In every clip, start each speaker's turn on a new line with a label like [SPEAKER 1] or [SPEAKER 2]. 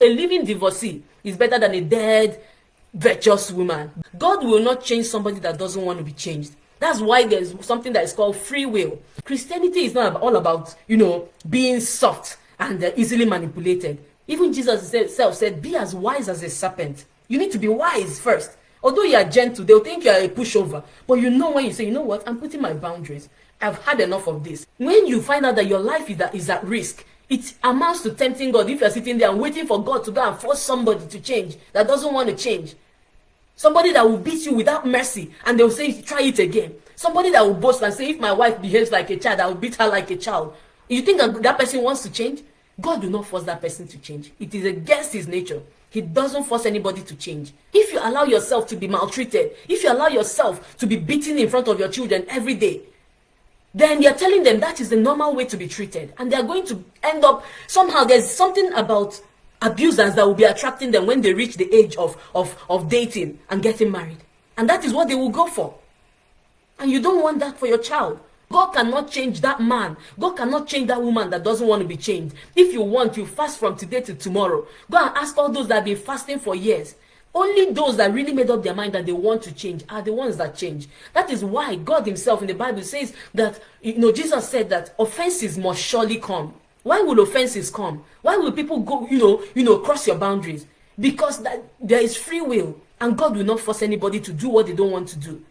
[SPEAKER 1] A living divorcee is better than a dead, virtuous woman. God will not change somebody that doesn't want to be changed. That's why there's something that is called free will. Christianity is not all about, being soft and easily manipulated. Even Jesus himself said, be as wise as a serpent. You need to be wise first. Although you are gentle, they'll think you are a pushover. But when you say, you know what, I'm putting my boundaries. I've had enough of this. When you find out that your life is at risk, it amounts to tempting God. If you're sitting there and waiting for God to go and force somebody to change that doesn't want to change. Somebody that will beat you without mercy and they'll say, try it again. Somebody that will boast and say, if my wife behaves like a child, I will beat her like a child. You think that person wants to change? God will not force that person to change. It is against his nature. He doesn't force anybody to change. If you allow yourself to be maltreated, if you allow yourself to be beaten in front of your children every day, then you're telling them that is the normal way to be treated. And they're going to end up, somehow there's something about abusers that will be attracting them when they reach the age of dating and getting married. And that is what they will go for. And you don't want that for your child. God cannot change that man. God cannot change that woman that doesn't want to be changed. If you want, you fast from today to tomorrow. Go and ask all those that have been fasting for years. Only those that really made up their mind that they want to change are the ones that change. That is why God himself in the Bible says that, Jesus said that offenses must surely come. Why will offenses come? Why will people go, cross your boundaries? Because there is free will, and God will not force anybody to do what they don't want to do.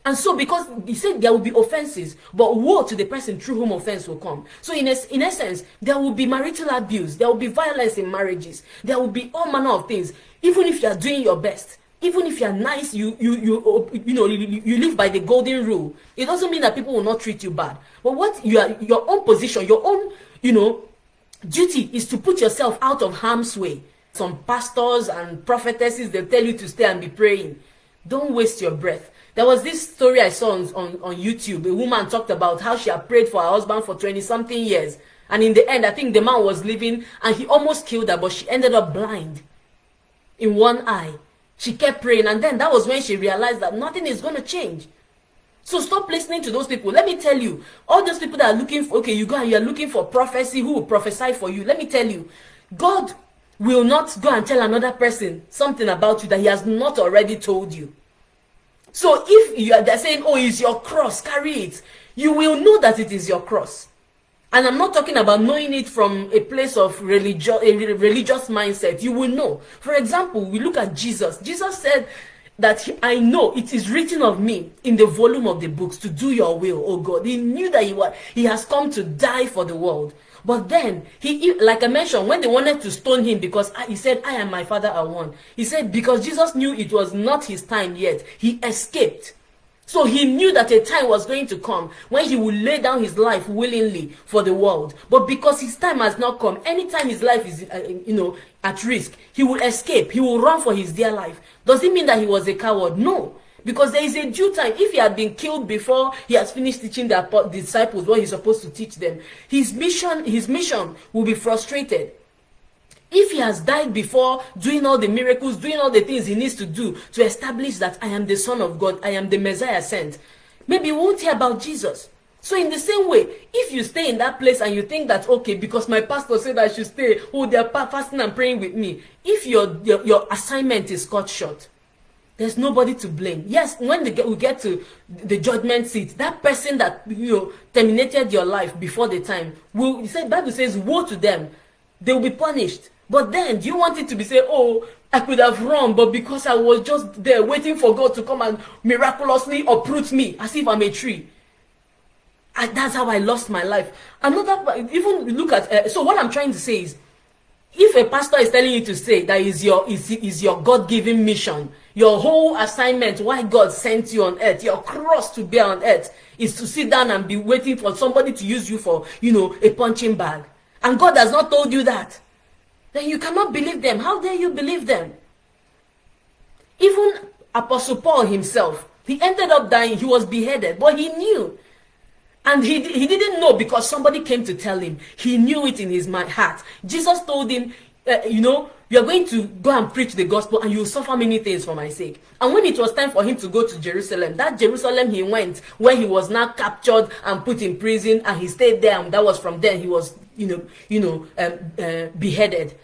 [SPEAKER 1] And so, because he said there will be offenses, but woe to the person through whom offense will come. So in essence, there will be marital abuse, there will be violence in marriages, there will be all manner of things. Even if you are doing your best, even if you are nice, you live by the golden rule. It doesn't mean that people will not treat you bad. But what your own position, your own, duty is to put yourself out of harm's way. Some pastors and prophetesses, they tell you to stay and be praying. Don't waste your breath. There was this story I saw on YouTube. A woman talked about how she had prayed for her husband for 20-something years. And in the end, I think the man was living and he almost killed her, but she ended up blind in one eye. She kept praying, and then that was when she realized that nothing is going to change. So stop listening to those people. Let me tell you, all those people that are looking for, okay, you're looking for prophecy, who will prophesy for you. Let me tell you, God will not go and tell another person something about you that he has not already told you. So if they're saying, oh, it's your cross, carry it, you will know that it is your cross. And I'm not talking about knowing it from a place of a religious mindset. You will know. For example, we look at Jesus. Jesus said that I know it is written of me in the volume of the books to do your will, oh God. He knew that he has come to die for the world. But then, he, like I mentioned, when they wanted to stone him because he said, I and my Father are one. He said, because Jesus knew it was not his time yet, he escaped. So he knew that a time was going to come when he would lay down his life willingly for the world. But because his time has not come, anytime his life is, at risk, he will escape. He will run for his dear life. Does it mean that he was a coward? No. Because there is a due time. If he had been killed before he has finished teaching the disciples what he's supposed to teach them, his mission will be frustrated. If he has died before doing all the miracles, doing all the things he needs to do to establish that I am the Son of God, I am the Messiah sent, maybe we won't hear about Jesus. So in the same way, if you stay in that place and you think that, okay, because my pastor said I should stay, oh, they're fasting and praying with me. If your assignment is cut short, there's nobody to blame. Yes, when we get to the judgment seat, that person that terminated your life before the time, the Bible says, woe to them. They will be punished. But then, do you want it to be said, oh, I could have run, but because I was just there waiting for God to come and miraculously uproot me as if I'm a tree. And that's how I lost my life. Even look at, so what I'm trying to say is, if a pastor is telling you to say that is your God-given mission, your whole assignment, why God sent you on earth, your cross to bear on earth, is to sit down and be waiting for somebody to use you for, a punching bag. And God has not told you that. Then you cannot believe them. How dare you believe them? Even Apostle Paul himself, he ended up dying. He was beheaded, but he knew. And he didn't know because somebody came to tell him. He knew it in his heart. Jesus told him, you are going to go and preach the gospel and you will suffer many things for my sake. And when it was time for him to go to Jerusalem, that Jerusalem he went, where he was now captured and put in prison, and he stayed there, and that was from there he was, beheaded.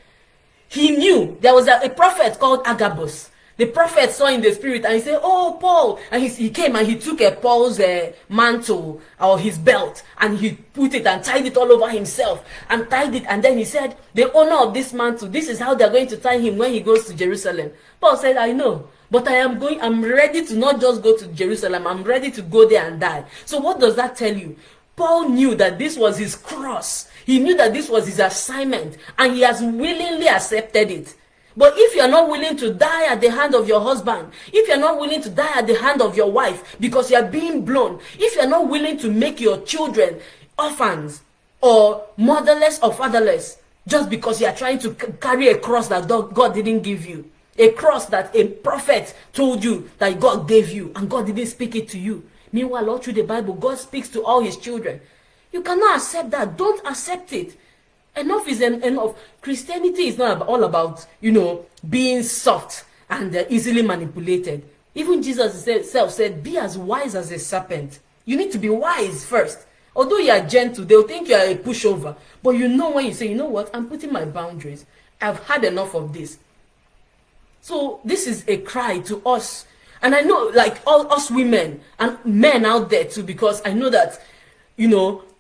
[SPEAKER 1] He knew there was a prophet called Agabus. The prophet saw in the spirit and he said, "Oh, Paul." And he came and he took Paul's mantle or his belt and he put it and tied it all over himself and tied it. And then he said, "The owner of this mantle, this is how they're going to tie him when he goes to Jerusalem." Paul said, "I know, but I'm ready to not just go to Jerusalem. I'm ready to go there and die." So what does that tell you? Paul knew that this was his cross. He knew that this was his assignment and he has willingly accepted it. But if you're not willing to die at the hand of your husband, if you're not willing to die at the hand of your wife because you're being blown, if you're not willing to make your children orphans or motherless or fatherless just because you're trying to carry a cross that God didn't give you, a cross that a prophet told you that God gave you and God didn't speak it to you. Meanwhile, all through the Bible, God speaks to all his children. You cannot accept that. Don't accept it. Enough is enough. Christianity is not all about, being soft and easily manipulated. Even Jesus himself said, "Be as wise as a serpent." You need to be wise first. Although you are gentle, they'll think you are a pushover. But when you say, "You know what, I'm putting my boundaries. I've had enough of this." So this is a cry to us. And I know, like all us women and men out there too, because I know that,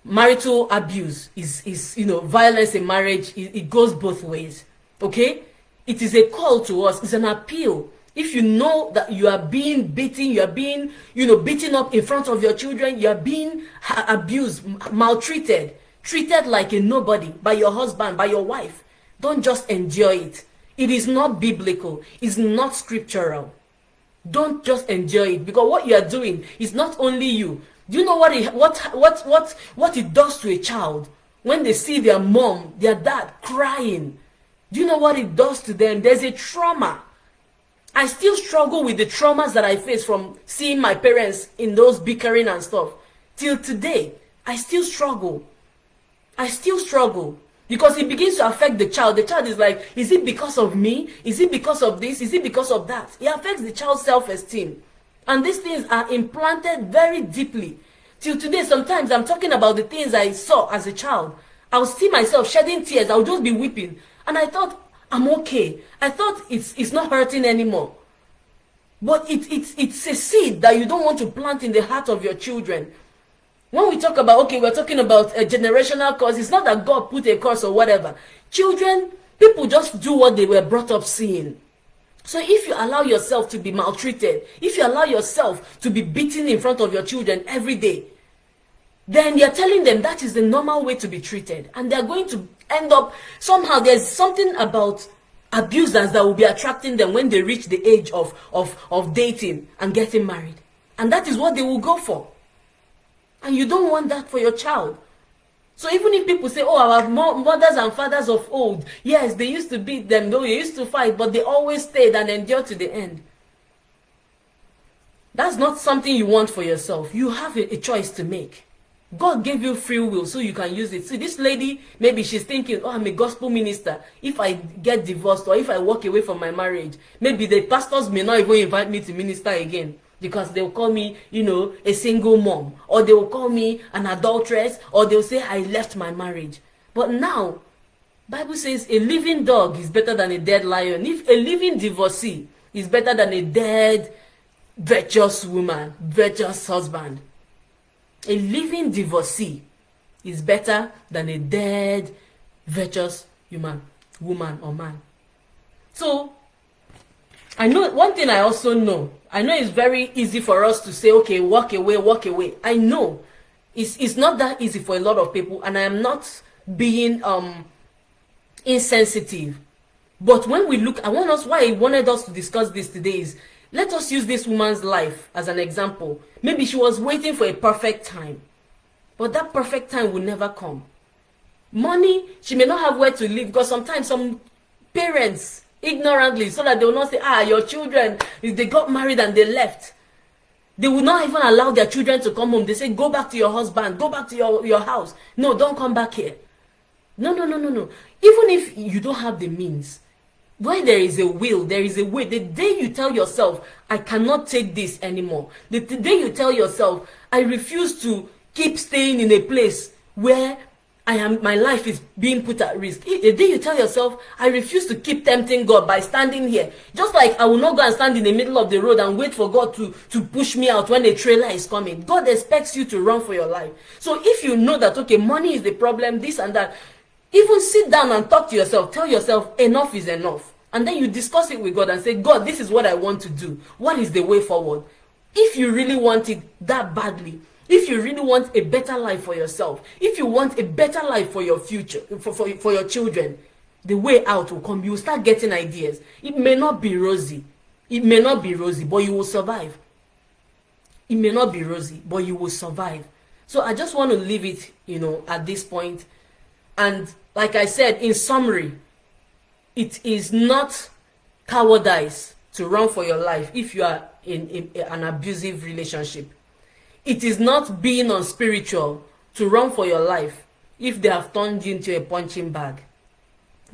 [SPEAKER 1] marital abuse is violence in marriage. It goes both ways. Okay, it is a call to us. It's an appeal. If you know that you are being beaten, you are being beaten up in front of your children, you are being abused, maltreated, treated like a nobody by your husband, by your wife, don't just enjoy it. It is not biblical. It's not scriptural. Don't just enjoy it, because what you are doing is not only you. Do you know what it does to a child when they see their mom, their dad crying? Do you know what it does to them? There's a trauma. I still struggle with the traumas that I face from seeing my parents in those bickering and stuff. Till today, I still struggle. Because it begins to affect the child. The child is like, is it because of me? Is it because of this? Is it because of that? It affects the child's self-esteem. And these things are implanted very deeply. Till today, sometimes I'm talking about the things I saw as a child. I'll see myself shedding tears. I'll just be weeping. And I thought, I'm okay. I thought it's not hurting anymore. But it's a seed that you don't want to plant in the heart of your children. When we talk about, we're talking about a generational curse. It's not that God put a curse or whatever. Children, people just do what they were brought up seeing. So if you allow yourself to be maltreated, if you allow yourself to be beaten in front of your children every day, then you're telling them that is the normal way to be treated. And they're going to end up, somehow there's something about abusers that will be attracting them when they reach the age of dating and getting married. And that is what they will go for. And you don't want that for your child. So even if people say, our mothers and fathers of old, yes, they used to beat them, though they used to fight, but they always stayed and endured to the end. That's not something you want for yourself. You have a choice to make. God gave you free will so you can use it. See, this lady, maybe she's thinking, I'm a gospel minister. If I get divorced or if I walk away from my marriage, maybe the pastors may not even invite me to minister again. Because they'll call me, a single mom. Or they will call me an adulteress. Or they'll say I left my marriage. But now, Bible says a living dog is better than a dead lion. If a living divorcee is better than a dead, virtuous woman, virtuous husband. A living divorcee is better than a dead, virtuous woman or man. So, I know one thing I also know. I know it's very easy for us to say, okay, walk away. I know it's not that easy for a lot of people, and I am not being insensitive. But when we look, why I wanted us to discuss this today is, let us use this woman's life as an example. Maybe she was waiting for a perfect time, but that perfect time will never come. Money, she may not have where to live, because sometimes some parents, ignorantly, so that they will not say, your children, they got married and they left. They will not even allow their children to come home. They say, go back to your husband, go back to your house. No, don't come back here. No. Even if you don't have the means, where there is a will, there is a way. The day you tell yourself, I cannot take this anymore. The day you tell yourself, I refuse to keep staying in a place where my life is being put at risk. The day you tell yourself, I refuse to keep tempting God by standing here, just like I will not go and stand in the middle of the road and wait for God to push me out when a trailer is coming. God expects you to run for your life. So if you know that, okay, money is the problem, this and that, even sit down and talk to yourself. Tell yourself, enough is enough. And then you discuss it with God and say, God, this is what I want to do. What is the way forward? If you really want it that badly, if you really want a better life for yourself, if you want a better life for your future, for your children, the way out will come. You will start getting ideas. It may not be rosy. It may not be rosy, but you will survive. It may not be rosy, but you will survive. So I just want to leave it, at this point. And like I said, in summary, it is not cowardice to run for your life if you are in an abusive relationship. It is not being unspiritual to run for your life if they have turned you into a punching bag.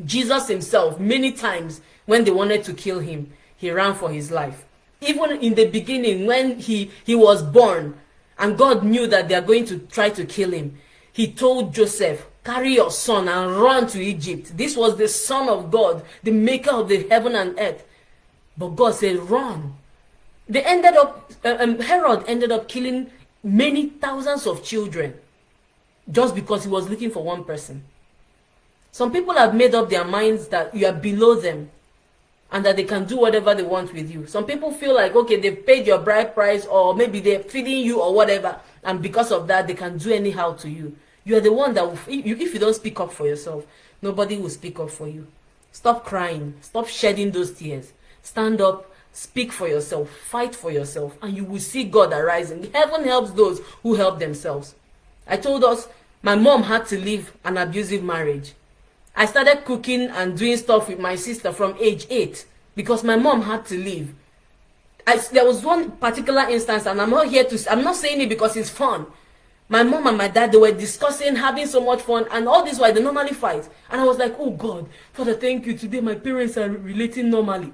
[SPEAKER 1] Jesus himself, many times when they wanted to kill him, he ran for his life. Even in the beginning, when he was born and God knew that they are going to try to kill him, he told Joseph, carry your son and run to Egypt. This was the Son of God, the maker of the heaven and earth. But God said, run. Herod ended up killing many thousands of children just because he was looking for one person. Some people have made up their minds that you are below them and that they can do whatever they want with you. Some people feel like, okay, they've paid your bride price, or maybe they're feeding you or whatever, and because of that, they can do anyhow to you. You are the one that, if you don't speak up for yourself, nobody will speak up for you. Stop crying. Stop shedding those tears. Stand up. Speak for yourself, fight for yourself, and you will see God arising. Heaven helps those who help themselves. I told us my mom had to leave an abusive marriage. I started cooking and doing stuff with my sister from age 8 because my mom had to leave. There was one particular instance, and I'm not saying it because it's fun. My mom and my dad, they were discussing, having so much fun, and all this while they normally fight. And I was like, oh God, Father, thank you. Today my parents are relating normally.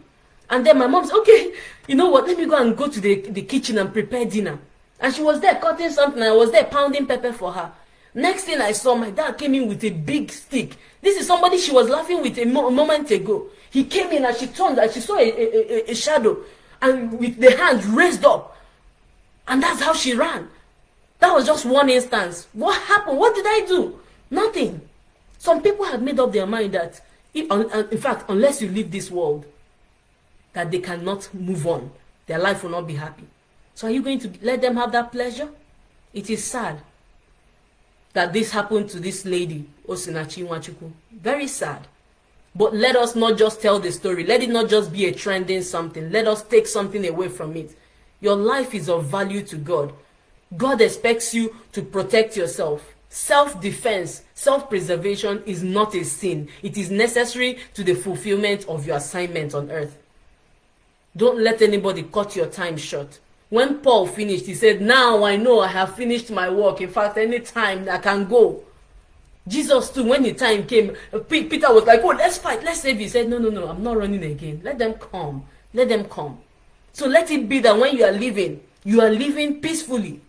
[SPEAKER 1] And then my mom said, okay, you know what, let me go to the kitchen and prepare dinner. And she was there cutting something, and I was there pounding pepper for her. Next thing I saw, my dad came in with a big stick. This is somebody she was laughing with a moment ago. He came in and she turned and she saw a shadow, and with the hand raised up. And that's how she ran. That was just one instance. What happened? What did I do? Nothing. Some people have made up their mind that, in fact, unless you leave this world, that they cannot move on. Their life will not be happy. So are you going to let them have that pleasure? It is sad that this happened to this lady, Osinachi Nwachukwu. Very sad. But let us not just tell the story. Let it not just be a trending something. Let us take something away from it. Your life is of value to God. God expects you to protect yourself. Self-defense, self-preservation is not a sin. It is necessary to the fulfillment of your assignment on earth. Don't let anybody cut your time short. When Paul finished, he said, now I know I have finished my work. In fact, any time I can go. Jesus too, when the time came, Peter was like, oh, let's fight, let's save you. He said, no, I'm not running again. Let them come. Let them come. So let it be that when you are living peacefully.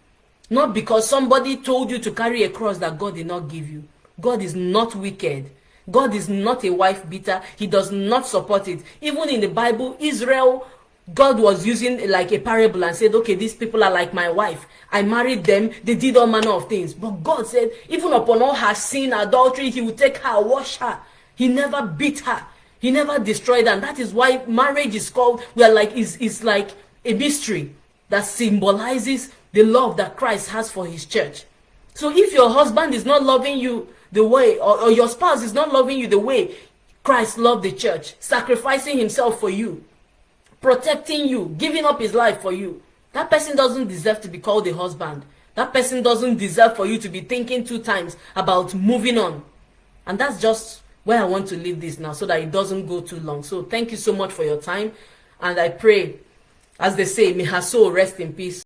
[SPEAKER 1] Not because somebody told you to carry a cross that God did not give you. God is not wicked. God is not a wife beater. He does not support it. Even in the Bible, Israel, God was using like a parable and said, okay, these people are like my wife. I married them. They did all manner of things. But God said, even upon all her sin, adultery, he would take her, wash her. He never beat her. He never destroyed her. And that is why marriage is called, is like a mystery that symbolizes the love that Christ has for his church. So if your husband is not loving you the way, or your spouse is not loving you the way Christ loved the church, sacrificing himself for you, protecting you, giving up his life for you, that person doesn't deserve to be called a husband. That person doesn't deserve for you to be thinking 2 times about moving on. And that's just where I want to leave this now so that it doesn't go too long. So thank you so much for your time. And I pray, as they say, may her soul rest in peace.